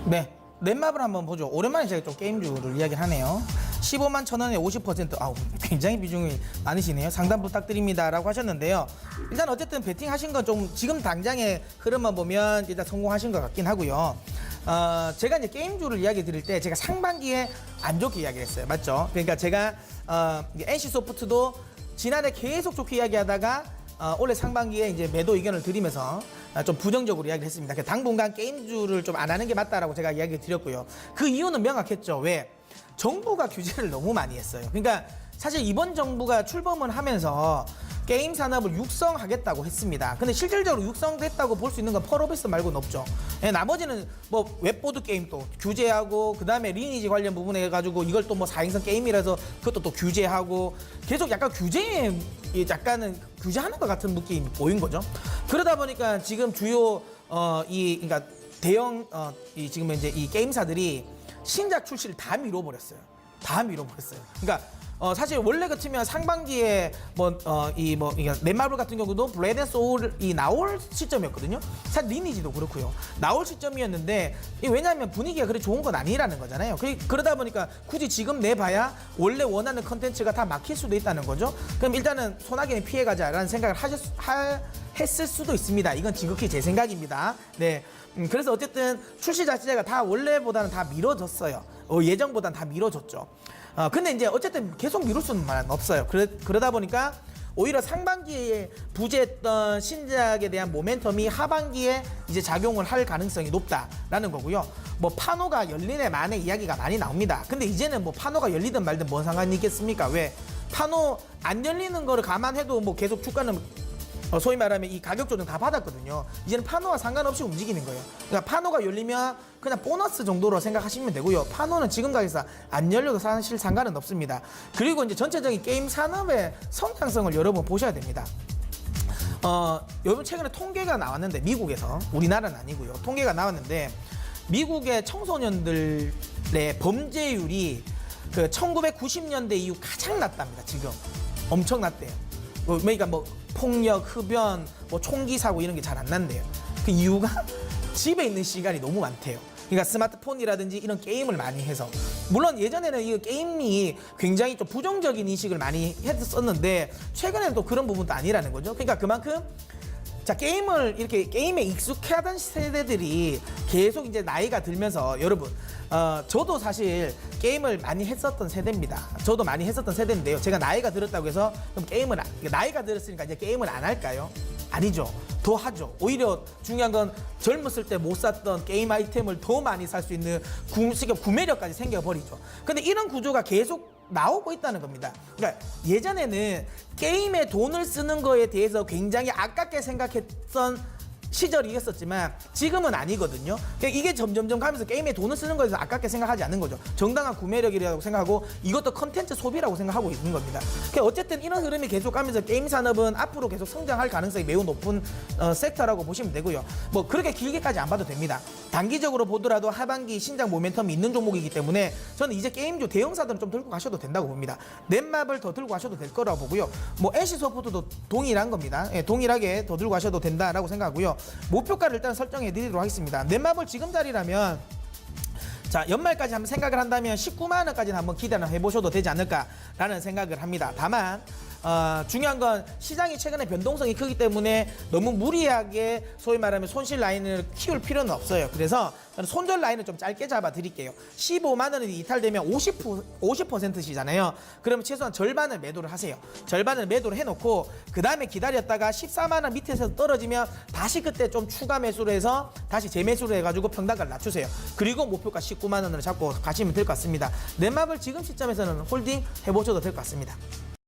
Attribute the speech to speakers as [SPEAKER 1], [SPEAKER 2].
[SPEAKER 1] 네, 넷마블 한번 보죠. 오랜만에 제가 좀 게임주를 이야기를 하네요. 15만 1,000원에 50%, 아우, 굉장히 비중이 많으시네요. 상담 부탁드립니다라고 하셨는데요. 일단 어쨌든 베팅 하신 건 좀 지금 당장의 흐름만 보면 일단 성공하신 것 같긴 하고요. 제가 이제 게임주를 이야기 드릴 때 제가 상반기에 안 좋게 이야기를 했어요. 맞죠? 그러니까 제가 NC소프트도 지난해 계속 좋게 이야기하다가 올해 상반기에 이제 매도 의견을 드리면서 좀 부정적으로 이야기를 했습니다. 당분간 게임주를 좀 안 하는 게 맞다라고 제가 이야기 드렸고요. 그 이유는 명확했죠. 왜? 정부가 규제를 너무 많이 했어요. 그러니까 사실 이번 정부가 출범을 하면서 게임 산업을 육성하겠다고 했습니다. 근데 실질적으로 육성됐다고 볼 수 있는 건 펄오비스 말고는 없죠. 나머지는 뭐 웹보드 게임 또 규제하고, 그 다음에 리니지 관련 부분에 해가지고 이걸 또 뭐 4인승 게임이라서 그것도 또 규제하고, 계속 약간 규제에 약간은 규제하는 것 같은 느낌이 보인 거죠. 그러다 보니까 지금 주요 그러니까 대형 지금 이제 이 게임사들이 신작 출시를 다 미뤄버렸어요. 다 미뤄버렸어요. 그러니까 사실 원래 같으면 상반기에 넷마블 같은 경우도 블레드 앤 소울이 나올 시점이었거든요. 사실 리니지도 그렇고요. 나올 시점이었는데, 왜냐하면 분위기가 그리 좋은 건 아니라는 거잖아요. 그러다 보니까 굳이 지금 내봐야 원래 원하는 컨텐츠가 다 막힐 수도 있다는 거죠. 그럼 일단은 소나기는 피해가자라는 생각을 했을 수도 있습니다. 이건 지극히 제 생각입니다. 네. 그래서 어쨌든 출시 자체가 다 원래보다는 다 미뤄졌어요. 예정보다는 다 미뤄졌죠. 근데 이제 어쨌든 계속 미룰 수는 없어요. 그러다 보니까 오히려 상반기에 부재했던 신작에 대한 모멘텀이 하반기에 이제 작용을 할 가능성이 높다라는 거고요. 뭐 파노가 열리네 마네 이야기가 많이 나옵니다. 근데 이제는 뭐 파노가 열리든 말든 뭔 상관이 있겠습니까? 왜? 파노 안 열리는 거를 감안해도 뭐 계속 주가는 소위 말하면 이 가격 조정 다 받았거든요. 이제는 파노와 상관없이 움직이는 거예요. 그러니까 파노가 열리면 그냥 보너스 정도로 생각하시면 되고요. 파노는 지금 가격에서 안 열려도 사실 상관은 없습니다. 그리고 이제 전체적인 게임 산업의 성장성을 여러분 보셔야 됩니다. 여러분 최근에 통계가 나왔는데, 미국에서, 우리나라는 아니고요. 통계가 나왔는데 미국의 청소년들의 범죄율이 그 1990년대 이후 가장 낮답니다. 지금 엄청 낮대요. 그러니까 뭐 폭력, 흡연, 뭐 총기 사고 이런 게 잘 안 난대요. 그 이유가 집에 있는 시간이 너무 많대요. 그러니까 스마트폰이라든지 이런 게임을 많이 해서. 물론 예전에는 이 게임이 굉장히 좀 부정적인 인식을 많이 했었는데 최근에는 또 그런 부분도 아니라는 거죠. 그러니까 그만큼 게임을 이렇게 게임에 익숙하던 세대들이 계속 이제 나이가 들면서, 여러분 저도 사실 게임을 많이 했었던 세대입니다. 저도 많이 했었던 세대인데요. 제가 나이가 들었다고 해서 그럼 나이가 들었으니까 이제 게임을 안 할까요? 아니죠. 더 하죠. 오히려 중요한 건 젊었을 때 못 샀던 게임 아이템을 더 많이 살 수 있는 구매력까지 생겨버리죠. 근데 이런 구조가 계속 나오고 있다는 겁니다. 그러니까 예전에는 게임에 돈을 쓰는 거에 대해서 굉장히 아깝게 생각했던 시절이었었지만 지금은 아니거든요. 그러니까 이게 점점점 가면서 게임에 돈을 쓰는 거에서 아깝게 생각하지 않는 거죠. 정당한 구매력이라고 생각하고 이것도 컨텐츠 소비라고 생각하고 있는 겁니다. 그러니까 어쨌든 이런 흐름이 계속 가면서 게임 산업은 앞으로 계속 성장할 가능성이 매우 높은 섹터라고 보시면 되고요. 뭐 그렇게 길게까지 안 봐도 됩니다. 단기적으로 보더라도 하반기 신작 모멘텀이 있는 종목이기 때문에 저는 이제 게임주 대형사들은 좀 들고 가셔도 된다고 봅니다. 넷마블 더 들고 가셔도 될 거라고 보고요. 뭐 NC소프트도 동일한 겁니다. 동일하게 더 들고 가셔도 된다라고 생각하고요. 목표가를 일단 설정해 드리도록 하겠습니다. 넷마블 지금 자리라면 자, 연말까지 한번 생각을 한다면 19만 원까지는 한번 기대를 해보셔도 되지 않을까라는 생각을 합니다. 다만 중요한 건 시장이 최근에 변동성이 크기 때문에 너무 무리하게 소위 말하면 손실 라인을 키울 필요는 없어요. 그래서 저는 손절 라인을 좀 짧게 잡아 드릴게요. 15만 원이 이탈되면 50%시잖아요. 그러면 최소한 절반을 매도를 하세요. 절반을 매도를 해놓고 그 다음에 기다렸다가 14만 원 밑에서 떨어지면 다시 그때 좀 추가 매수를 해서 다시 재매수를 해가지고 평단가를 낮추세요. 그리고 목표가 19만 원을 잡고 가시면 될 것 같습니다. 넷마블 지금 시점에서는 홀딩 해보셔도 될 것 같습니다.